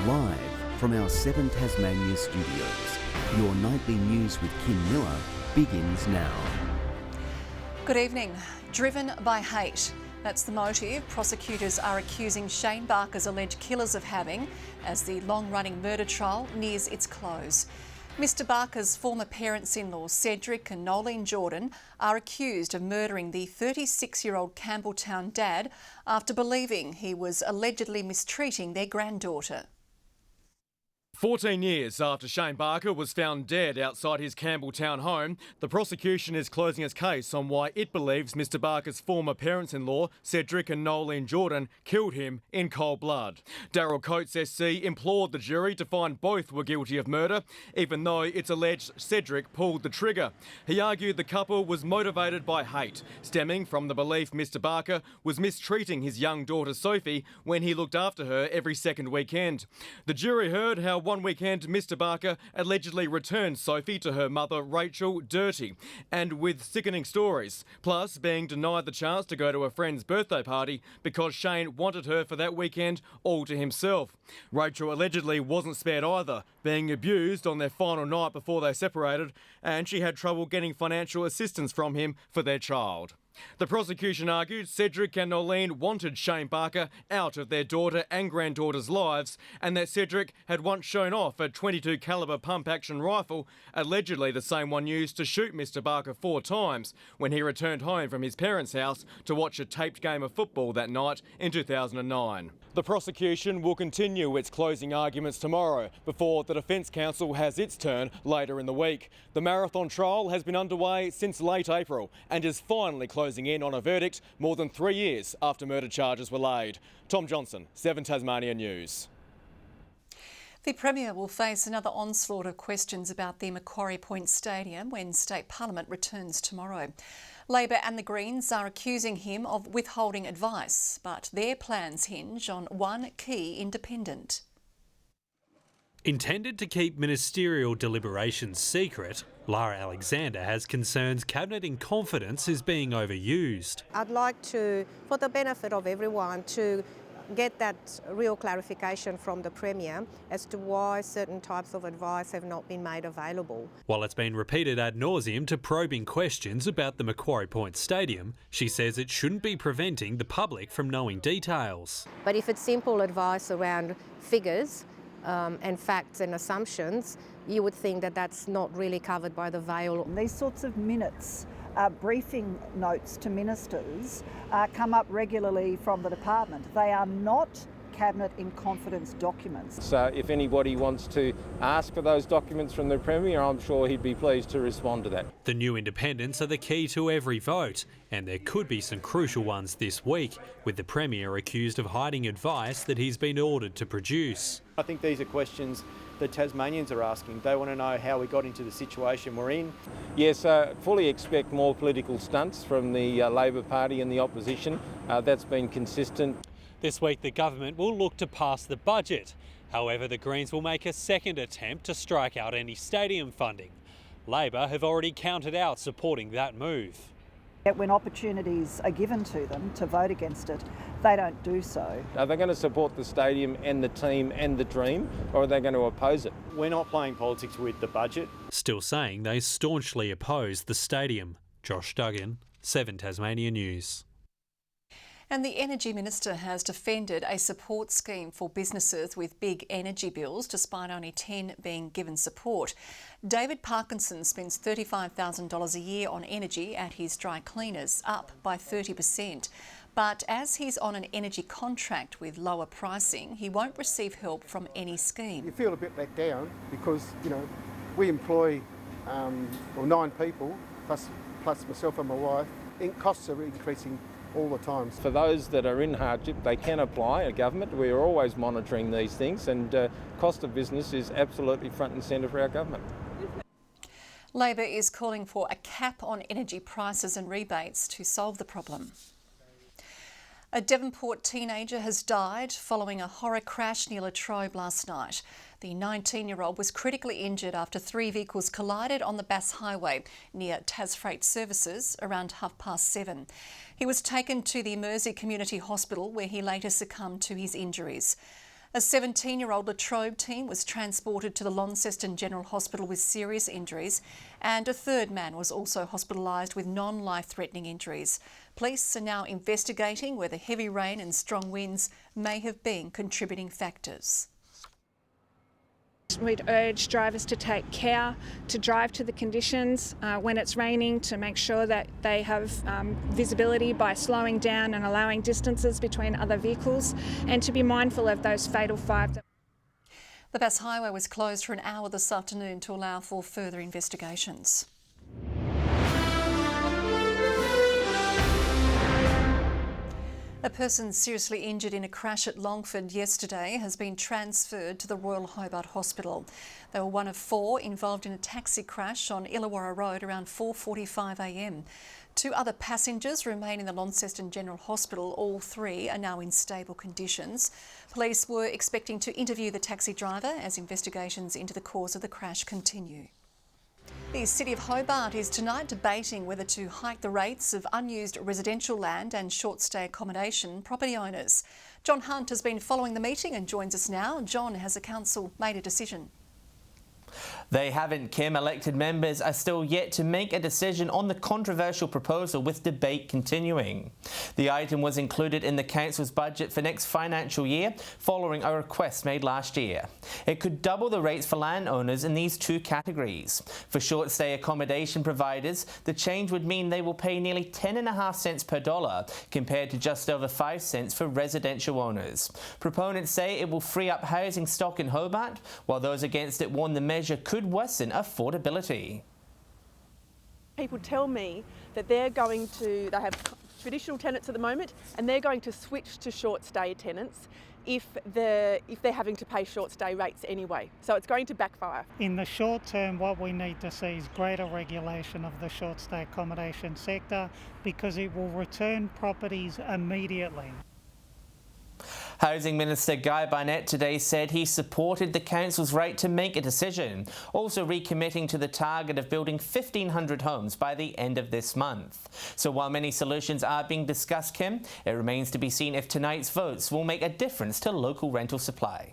Live from our 7 Tasmania studios, your nightly news with Kim Miller begins now. Good evening. Driven by hate. That's the motive prosecutors are accusing Shane Barker's alleged killers of having as the long-running murder trial nears its close. Mr Barker's former parents-in-law Cedric and Nolene Jordan are accused of murdering the 36-year-old Campbelltown dad after believing he was allegedly mistreating their granddaughter. 14 years after Shane Barker was found dead outside his Campbelltown home, the prosecution is closing its case on why it believes Mr Barker's former parents-in-law, Cedric and Nolene Jordan, killed him in cold blood. Daryl Coates SC implored the jury to find both were guilty of murder, even though it's alleged Cedric pulled the trigger. He argued the couple was motivated by hate, stemming from the belief Mr Barker was mistreating his young daughter Sophie when he looked after her every second weekend. The jury heard how one weekend Mr Barker allegedly returned Sophie to her mother Rachel dirty and with sickening stories, plus being denied the chance to go to a friend's birthday party because Shane wanted her for that weekend all to himself. Rachel allegedly wasn't spared either, being abused on their final night before they separated, and she had trouble getting financial assistance from him for their child. The prosecution argued Cedric and Nolene wanted Shane Barker out of their daughter and granddaughter's lives, and that Cedric had once shown off a .22 calibre pump-action rifle, allegedly the same one used to shoot Mr Barker 4 times when he returned home from his parents' house to watch a taped game of football that night in 2009. The prosecution will continue its closing arguments tomorrow before the Defence Counsel has its turn later in the week. The marathon trial has been underway since late April and is finally closing in on a verdict more than 3 years after murder charges were laid. Tom Johnson, 7 Tasmania News. The Premier will face another onslaught of questions about the Macquarie Point Stadium when State Parliament returns tomorrow. Labor and the Greens are accusing him of withholding advice, but their plans hinge on one key independent. Intended to keep ministerial deliberations secret, Lara Alexander has concerns Cabinet in confidence is being overused. I'd like to, for the benefit of everyone, to get that real clarification from the Premier as to why certain types of advice have not been made available. While it's been repeated ad nauseum to probing questions about the Macquarie Point Stadium, she says it shouldn't be preventing the public from knowing details. But if it's simple advice around figures and facts and assumptions, you would think that that's not really covered by the veil. These sorts of minutes, briefing notes to ministers come up regularly from the department. They are not Cabinet in confidence documents. So if anybody wants to ask for those documents from the Premier, I'm sure he'd be pleased to respond to that. The new independents are the key to every vote, and there could be some crucial ones this week, with the Premier accused of hiding advice that he's been ordered to produce. I think these are questions that Tasmanians are asking. They want to know how we got into the situation we're in. Yes, fully expect more political stunts from the Labor Party and the opposition. That's been consistent. This week the government will look to pass the budget. However, the Greens will make a second attempt to strike out any stadium funding. Labor have already counted out supporting that move. When opportunities are given to them to vote against it, they don't do so. Are they going to support the stadium and the team and the dream, or are they going to oppose it? We're not playing politics with the budget. Still saying they staunchly oppose the stadium. Josh Duggan, 7 Tasmania News. And the Energy Minister has defended a support scheme for businesses with big energy bills, despite only 10 being given support. David Parkinson spends $35,000 a year on energy at his dry cleaners, up by 30%. But as he's on an energy contract with lower pricing, he won't receive help from any scheme. You feel a bit let down because, we employ 9 people, plus myself and my wife. Costs are increasing all the time. For those that are in hardship, they can apply at government. We are always monitoring these things, and cost of business is absolutely front and centre for our government. Labor is calling for a cap on energy prices and rebates to solve the problem. A Devonport teenager has died following a horror crash near Latrobe last night. The 19-year-old was critically injured after 3 vehicles collided on the Bass Highway near Tas Freight Services around 7:30. He was taken to the Mersey Community Hospital where he later succumbed to his injuries. A 17-year-old Latrobe teen was transported to the Launceston General Hospital with serious injuries, and a third man was also hospitalised with non-life-threatening injuries. Police are now investigating whether heavy rain and strong winds may have been contributing factors. We'd urge drivers to take care to drive to the conditions when it's raining, to make sure that they have visibility by slowing down and allowing distances between other vehicles, and to be mindful of those fatal five. The Bass Highway was closed for an hour this afternoon to allow for further investigations. A person seriously injured in a crash at Longford yesterday has been transferred to the Royal Hobart Hospital. They were one of 4 involved in a taxi crash on Illawarra Road around 4:45 a.m. 2 other passengers remain in the Launceston General Hospital. All 3 are now in stable conditions. Police were expecting to interview the taxi driver as investigations into the cause of the crash continue. The City of Hobart is tonight debating whether to hike the rates of unused residential land and short-stay accommodation property owners. John Hunt has been following the meeting and joins us now. John, has the council made a decision? They haven't, Kim. Elected members are still yet to make a decision on the controversial proposal, with debate continuing. The item was included in the council's budget for next financial year following a request made last year. It could double the rates for landowners in these 2 categories. For short-stay accommodation providers, the change would mean they will pay nearly 10.5 cents per dollar compared to just over 5 cents for residential owners. Proponents say it will free up housing stock in Hobart, while those against it warn the measure could worsen affordability. People tell me that they have traditional tenants at the moment, and they're going to switch to short stay tenants if they're having to pay short stay rates anyway. So it's going to backfire. In the short term, what we need to see is greater regulation of the short stay accommodation sector, because it will return properties immediately. Housing Minister Guy Barnett today said he supported the council's right to make a decision, also recommitting to the target of building 1,500 homes by the end of this month. So while many solutions are being discussed, Kim, it remains to be seen if tonight's votes will make a difference to local rental supply.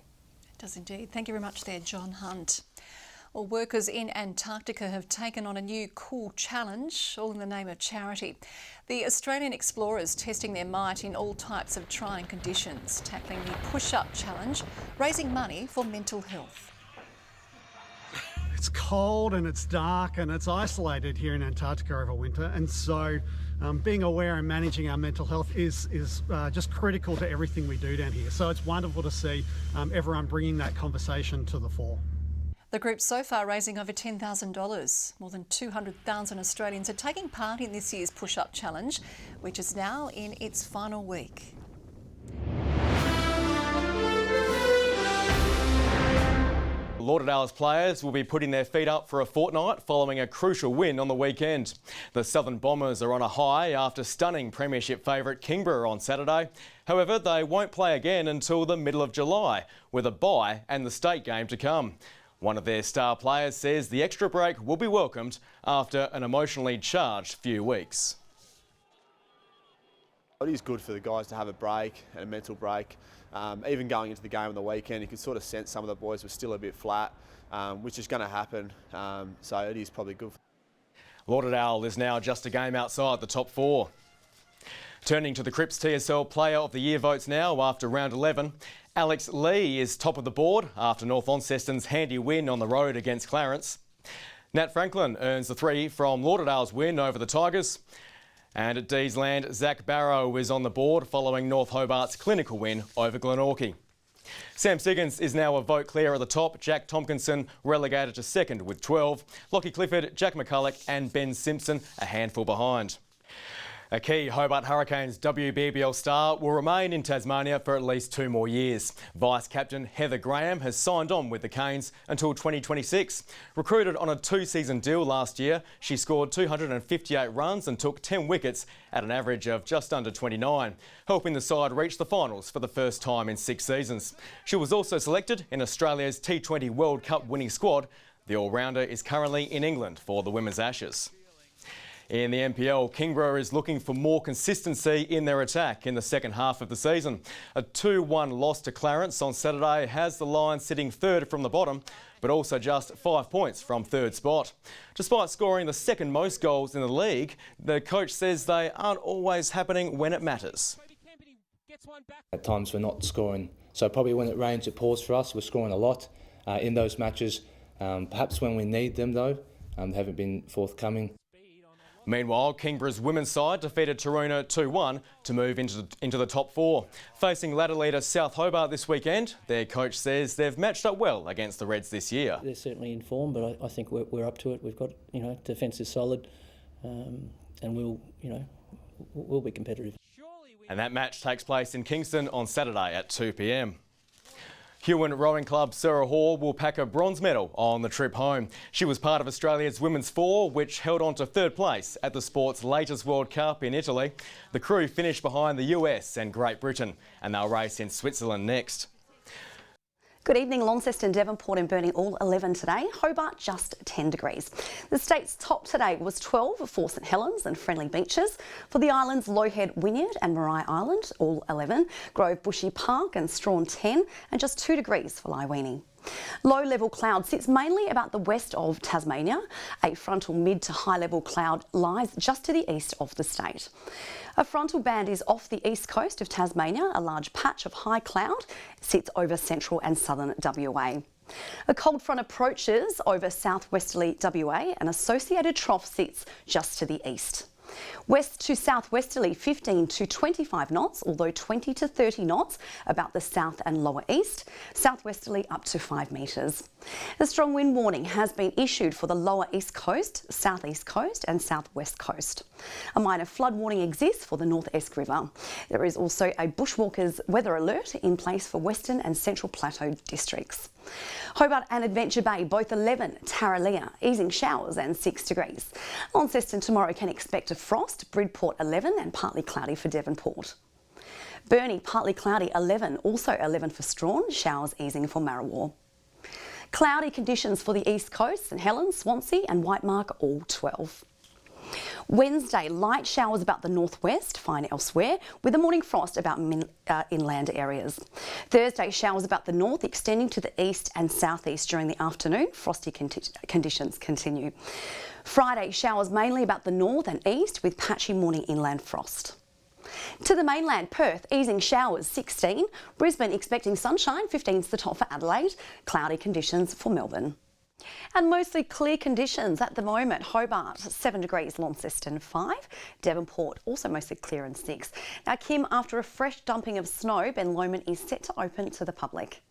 It does indeed. Thank you very much there, John Hunt. Well, workers in Antarctica have taken on a new cool challenge, all in the name of charity. The Australian explorers testing their might in all types of trying conditions, tackling the push-up challenge, raising money for mental health. It's cold and it's dark and it's isolated here in Antarctica over winter, and so being aware and managing our mental health is just critical to everything we do down here. So it's wonderful to see everyone bringing that conversation to the fore. The group so far raising over $10,000. More than 200,000 Australians are taking part in this year's push-up challenge, which is now in its final week. Lauderdale's players will be putting their feet up for a fortnight following a crucial win on the weekend. The Southern Bombers are on a high after stunning premiership favourite Kingborough on Saturday. However, they won't play again until the middle of July, with a bye and the state game to come. One of their star players says the extra break will be welcomed after an emotionally charged few weeks. It is good for the guys to have a break and a mental break. Even going into the game on the weekend, you could sort of sense some of the boys were still a bit flat, which is going to happen. So it is probably good. Lauderdale is now just a game outside the top 4. Turning to the Cripps TSL Player of the Year votes now after round 11. Alex Lee is top of the board after North Launceston's handy win on the road against Clarence. Nat Franklin earns the 3 from Lauderdale's win over the Tigers. And at Deesland, Zach Barrow is on the board following North Hobart's clinical win over Glenorchy. Sam Siggins is now a vote clear at the top. Jack Tompkinson relegated to second with 12. Lockie Clifford, Jack McCulloch and Ben Simpson a handful behind. A key Hobart Hurricanes WBBL star will remain in Tasmania for at least 2 more years. Vice-captain Heather Graham has signed on with the Canes until 2026. Recruited on a 2-season deal last year, she scored 258 runs and took 10 wickets at an average of just under 29, helping the side reach the finals for the first time in 6 seasons. She was also selected in Australia's T20 World Cup winning squad. The all-rounder is currently in England for the Women's Ashes. In the NPL, Kingborough is looking for more consistency in their attack in the second half of the season. A 2-1 loss to Clarence on Saturday has the Lions sitting third from the bottom, but also just 5 points from third spot. Despite scoring the second most goals in the league, the coach says they aren't always happening when it matters. At times we're not scoring, so probably when it rains it pours for us. We're scoring a lot in those matches. Perhaps when we need them though, they haven't been forthcoming. Meanwhile, Kingborough's women's side defeated Taroona 2-1 to move into the top 4. Facing ladder leader South Hobart this weekend, their coach says they've matched up well against the Reds this year. They're certainly in form, but I think we're up to it. We've got, defence is solid, and we'll be competitive. And that match takes place in Kingston on Saturday at 2 p.m. Huon Rowing Club Sarah Hall will pack a bronze medal on the trip home. She was part of Australia's Women's Four, which held on to third place at the sport's latest World Cup in Italy. The crew finished behind the US and Great Britain, and they'll race in Switzerland next. Good evening. Launceston, Devonport and Burnie all 11 today. Hobart just 10 degrees. The state's top today was 12 for St Helens and Friendly Beaches. For the islands, Low Head, Wynyard and Marai Island all 11. Grove, Bushy Park and Strawn 10 and just 2 degrees for Lyweenie. Low-level cloud sits mainly about the west of Tasmania. A frontal mid to high-level cloud lies just to the east of the state. A frontal band is off the east coast of Tasmania. A large patch of high cloud sits over central and southern WA. A cold front approaches over southwesterly WA. An associated trough sits just to the east. West to southwesterly 15 to 25 knots, although 20 to 30 knots about the south and lower east. Southwesterly up to 5 metres. A strong wind warning has been issued for the lower east coast, southeast coast and southwest coast. A minor flood warning exists for the North Esk River. There is also a bushwalkers weather alert in place for Western and Central Plateau districts. Hobart and Adventure Bay both 11, Tarraleah easing showers and 6 degrees. Launceston tomorrow can expect a frost, Bridport 11 and partly cloudy for Devonport. Burnie partly cloudy 11, also 11 for Strawn, showers easing for Marrawar. Cloudy conditions for the east coast, St Helens, Swansea and Whitemark all 12. Wednesday, light showers about the northwest, fine elsewhere, with a morning frost about inland areas. Thursday, showers about the north extending to the east and southeast during the afternoon. Frosty conditions continue. Friday, showers mainly about the north and east with patchy morning inland frost. To the mainland, Perth easing showers 16, Brisbane expecting sunshine, 15's the top for Adelaide, cloudy conditions for Melbourne. And mostly clear conditions at the moment. Hobart 7 degrees, Launceston 5, Devonport also mostly clear and 6. Now Kim, after a fresh dumping of snow, Ben Lomond is set to open to the public.